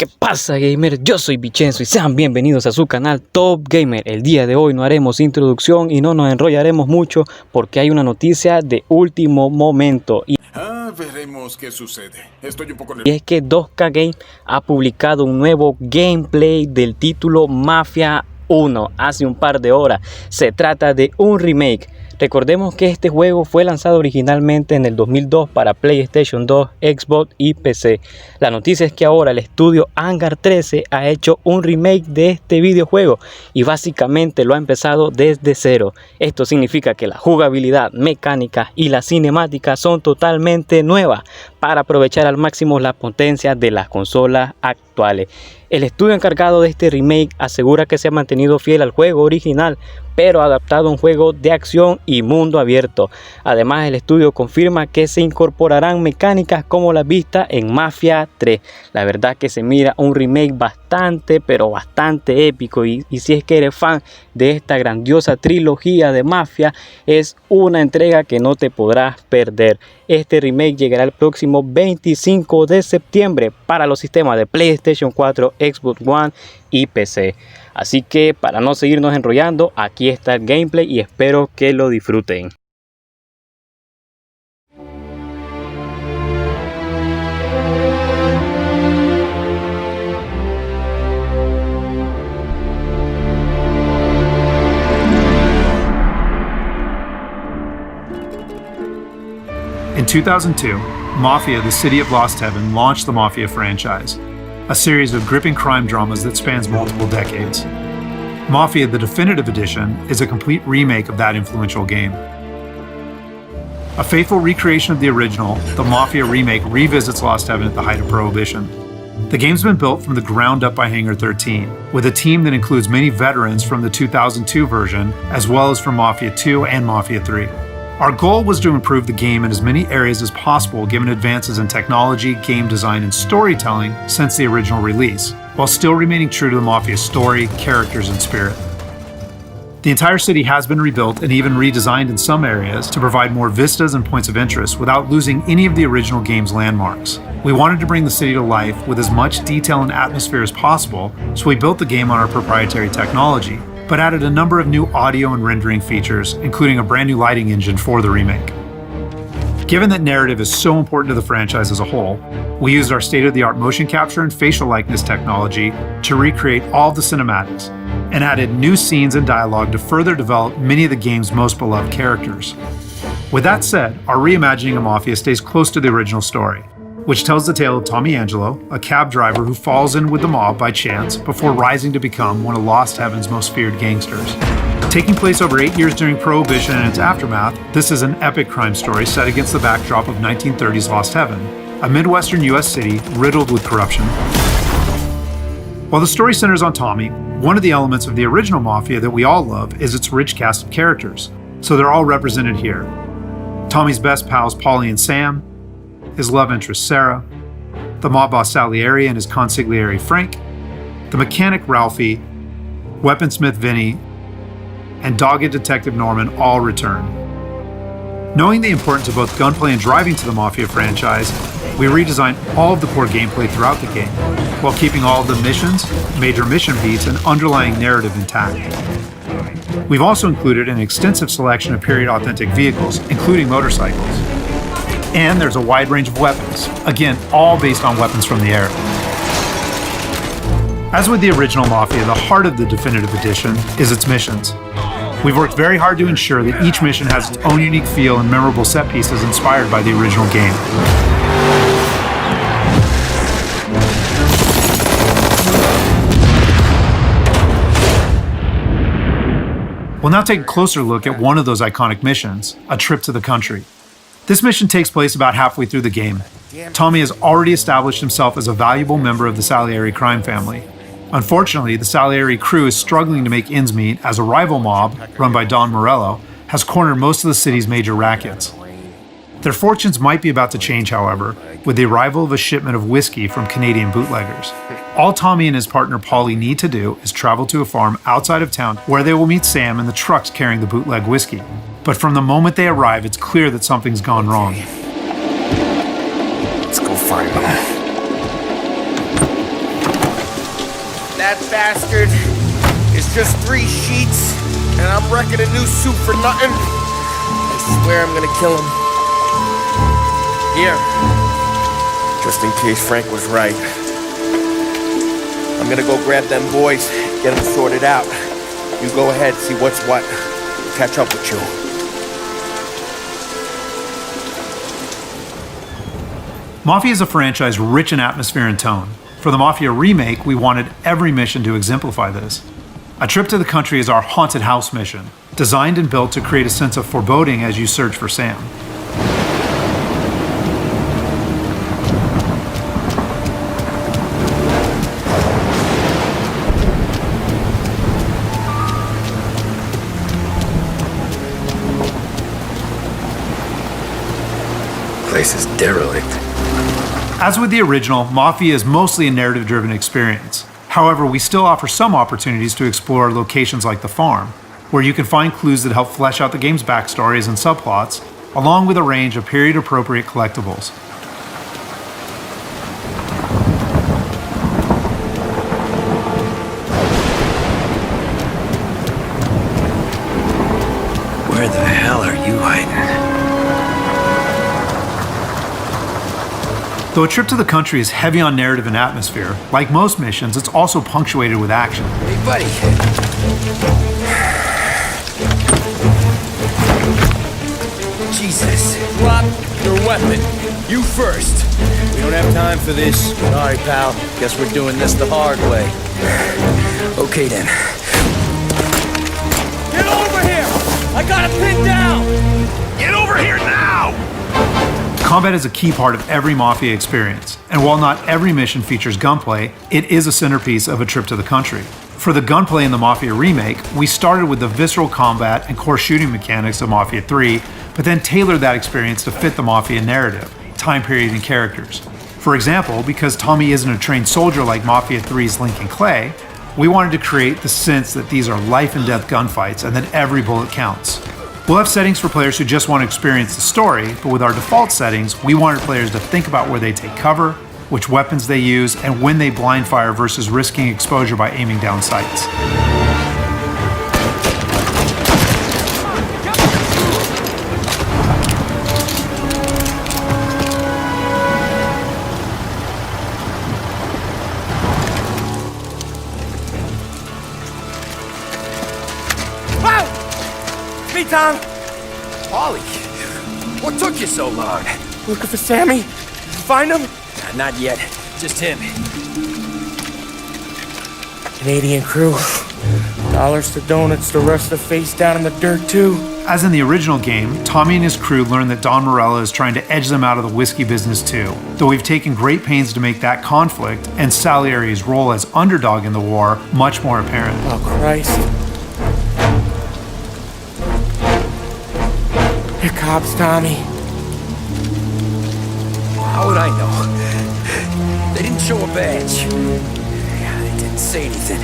¿Qué pasa, gamer? Yo soy Vicenzo y sean bienvenidos a su canal Top Gamer. El día de hoy no haremos introducción y no nos enrollaremos mucho porque hay una noticia de último momento veremos qué sucede. Estoy un poco y es que 2K Game ha publicado un nuevo gameplay del título Mafia 1 hace un par de horas. Se trata de un remake. Recordemos que este juego fue lanzado originalmente en el 2002 para PlayStation 2, Xbox y PC. La noticia es que ahora el estudio Hangar 13 ha hecho un remake de este videojuego y básicamente lo ha empezado desde cero. Esto significa que la jugabilidad, mecánica y la cinemática son totalmente nuevas para aprovechar al máximo la potencia de las consolas actuales. El estudio encargado de este remake asegura que se ha mantenido fiel al juego original, pero ha adaptado un juego de acción y mundo abierto. Además, el estudio confirma que se incorporarán mecánicas como las vistas en Mafia 3. La verdad que se mira un remake bastante épico y si es que eres fan de esta grandiosa trilogía de Mafia, es una entrega que no te podrás perder. Este remake llegará el próximo 25 de septiembre para los sistemas de PlayStation 4, Xbox One y PC. Así que para no seguirnos enrollando, aquí está el gameplay y espero que lo disfruten. In 2002, Mafia, the City of Lost Heaven, launched the Mafia franchise, a series of gripping crime dramas that spans multiple decades. Mafia, the Definitive Edition, is a complete remake of that influential game. A faithful recreation of the original, the Mafia remake revisits Lost Heaven at the height of Prohibition. The game's been built from the ground up by Hangar 13, with a team that includes many veterans from the 2002 version, as well as from Mafia 2 and Mafia 3. Our goal was to improve the game in as many areas as possible given advances in technology, game design, and storytelling since the original release, while still remaining true to the Mafia story, characters, and spirit. The entire city has been rebuilt and even redesigned in some areas to provide more vistas and points of interest without losing any of the original game's landmarks. We wanted to bring the city to life with as much detail and atmosphere as possible, so we built the game on our proprietary technology, but added a number of new audio and rendering features, including a brand new lighting engine for the remake. Given that narrative is so important to the franchise as a whole, we used our state-of-the-art motion capture and facial likeness technology to recreate all of the cinematics, and added new scenes and dialogue to further develop many of the game's most beloved characters. With that said, our reimagining of Mafia stays close to the original story, which tells the tale of Tommy Angelo, a cab driver who falls in with the mob by chance before rising to become one of Lost Heaven's most feared gangsters. Taking place over 8 years during Prohibition and its aftermath, this is an epic crime story set against the backdrop of 1930s Lost Heaven, a Midwestern US city riddled with corruption. While the story centers on Tommy, one of the elements of the original Mafia that we all love is its rich cast of characters, so they're all represented here. Tommy's best pals Paulie and Sam, his love interest Sarah, the mob boss Salieri and his consigliere Frank, the mechanic Ralphie, weaponsmith Vinny, and dogged detective Norman all return. Knowing the importance of both gunplay and driving to the Mafia franchise, we redesigned all of the core gameplay throughout the game, while keeping all of the missions, major mission beats, and underlying narrative intact. We've also included an extensive selection of period-authentic vehicles, including motorcycles. And there's a wide range of weapons, again, all based on weapons from the air. As with the original Mafia, the heart of the Definitive Edition is its missions. We've worked very hard to ensure that each mission has its own unique feel and memorable set pieces inspired by the original game. We'll now take a closer look at one of those iconic missions, a trip to the country. This mission takes place about halfway through the game. Tommy has already established himself as a valuable member of the Salieri crime family. Unfortunately, the Salieri crew is struggling to make ends meet as a rival mob, run by Don Morello, has cornered most of the city's major rackets. Their fortunes might be about to change, however, with the arrival of a shipment of whiskey from Canadian bootleggers. All Tommy and his partner Paulie need to do is travel to a farm outside of town where they will meet Sam and the trucks carrying the bootleg whiskey. But from the moment they arrive, it's clear that something's gone wrong. Let's go find them. That bastard is just 3 sheets, and I'm wrecking a new suit for nothing. I swear I'm gonna kill him. Here, just in case Frank was right. I'm gonna go grab them boys, get them sorted out. You go ahead, see what's what. Catch up with you. Mafia is a franchise rich in atmosphere and tone. For the Mafia remake, we wanted every mission to exemplify this. A Trip to the Country is our haunted house mission, designed and built to create a sense of foreboding as you search for Sam. Place is derelict. As with the original, Mafia is mostly a narrative-driven experience. However, we still offer some opportunities to explore locations like the farm, where you can find clues that help flesh out the game's backstories and subplots, along with a range of period-appropriate collectibles. Where the hell are you hiding? Though A Trip to the Country is heavy on narrative and atmosphere, like most missions, it's also punctuated with action. Hey, buddy. Jesus. Drop your weapon. You first. We don't have time for this. Sorry, pal. Guess we're doing this the hard way. Okay then. Get over here! I got it pinned down! Get over here now! Combat is a key part of every Mafia experience, and while not every mission features gunplay, it is a centerpiece of A Trip to the Country. For the gunplay in the Mafia remake, we started with the visceral combat and core shooting mechanics of Mafia 3, but then tailored that experience to fit the Mafia narrative, time period, and characters. For example, because Tommy isn't a trained soldier like Mafia 3's Lincoln Clay, we wanted to create the sense that these are life and death gunfights and that every bullet counts. We'll have settings for players who just want to experience the story, but with our default settings, we wanted players to think about where they take cover, which weapons they use, and when they blind fire versus risking exposure by aiming down sights. Me, Tom. Ollie, what took you so long? Looking for Sammy? Did you find him? Not yet. Just him. Canadian crew. Dollars to donuts, the rest of the face down in the dirt, too. As in the original game, Tommy and his crew learn that Don Morello is trying to edge them out of the whiskey business too, though we've taken great pains to make that conflict and Salieri's role as underdog in the war much more apparent. Oh, Christ. Here cops, Tommy. How would I know? They didn't show a badge. They didn't say anything.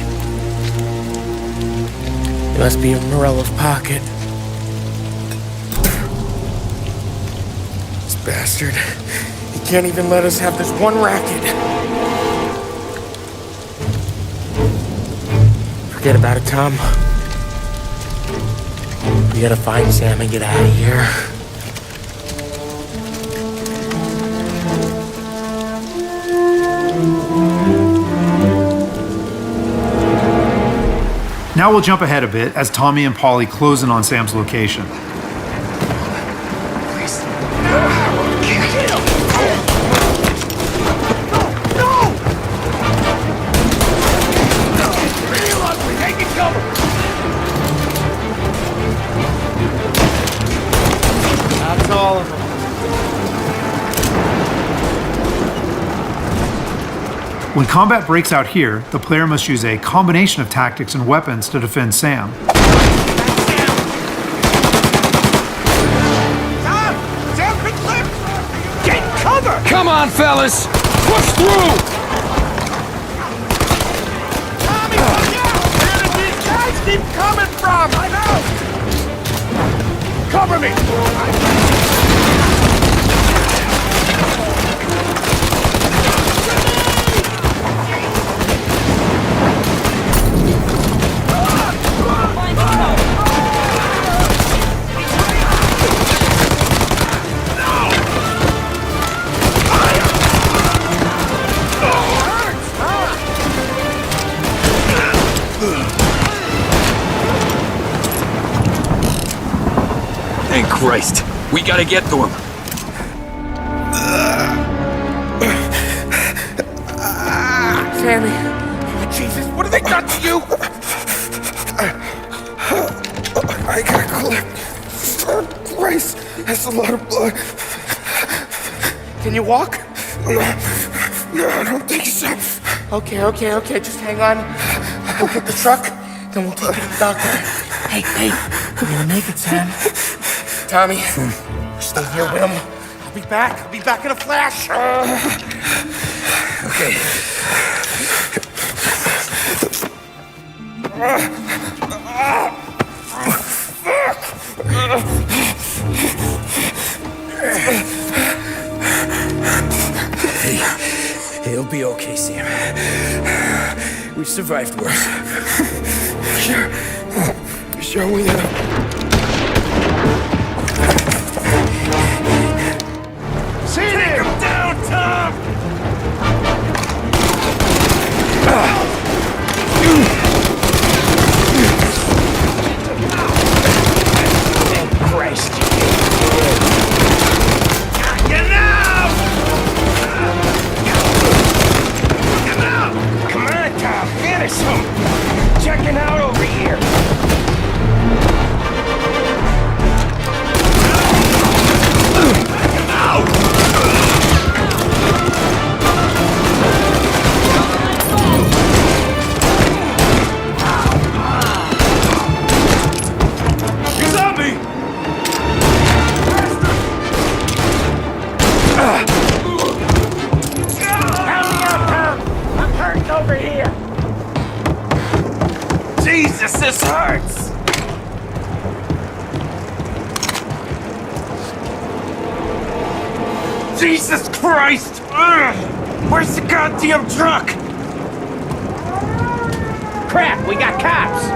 It must be in Morello's pocket. This bastard. He can't even let us have this one racket. Forget about it, Tom. We gotta find Sam and get out of here. Now we'll jump ahead a bit as Tommy and Polly close in on Sam's location. That's all of them. When combat breaks out here, the player must use a combination of tactics and weapons to defend Sam. Get cover! Come on, fellas! Push through! Tommy, look out! Where did these guys keep coming from? I know! Cover me! Christ. We gotta get to him. Sammy. Oh, Jesus, what have they done to you? I got clipped. Oh, Christ, that's a lot of blood. Can you walk? No, I don't think so. Okay, just hang on. I'll go get the truck, then we'll take you to the doctor. Hey, you're gonna make it, Sam. Tommy, stay here with him. I'll be back in a flash. Okay. Hey, it'll be okay, Sam. We've survived worse. Sure we have. Take him down, Tom! Christ. Get out! Get out! Come on, Tom, finish him! Checking out over here. Jesus, this hurts! Jesus Christ! Ugh. Where's the goddamn truck? Crap, we got cops!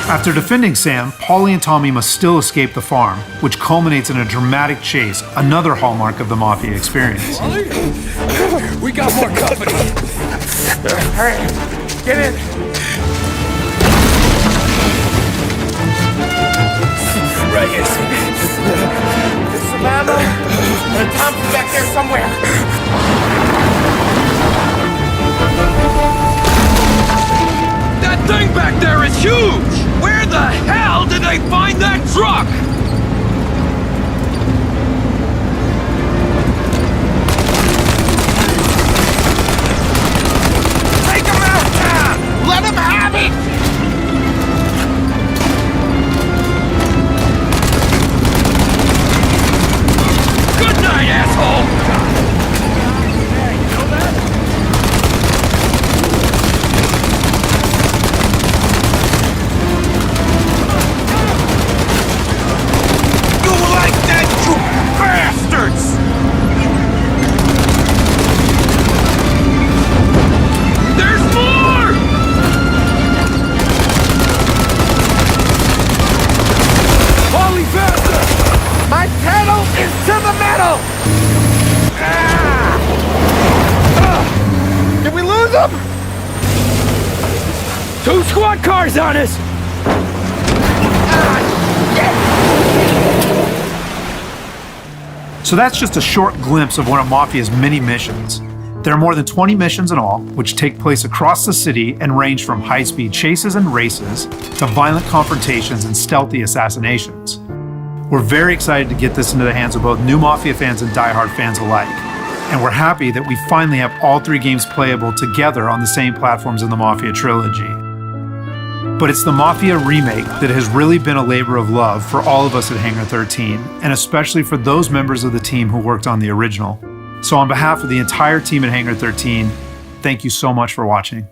After defending Sam, Paulie and Tommy must still escape the farm, which culminates in a dramatic chase, another hallmark of the Mafia experience. We got more company. All right, get in. Right here, Sam. There's some ammo, and Tom's back there somewhere. That thing back there is huge! Where the hell did they find that truck? Take him out, Tom! Let him have it! Good night, asshole! Two squad cars on us! So that's just a short glimpse of one of Mafia's many missions. There are more than 20 missions in all, which take place across the city and range from high-speed chases and races to violent confrontations and stealthy assassinations. We're very excited to get this into the hands of both new Mafia fans and die-hard fans alike. And we're happy that we finally have all 3 games playable together on the same platforms in the Mafia trilogy. But it's the Mafia Remake that has really been a labor of love for all of us at Hangar 13, and especially for those members of the team who worked on the original. So on behalf of the entire team at Hangar 13, thank you so much for watching.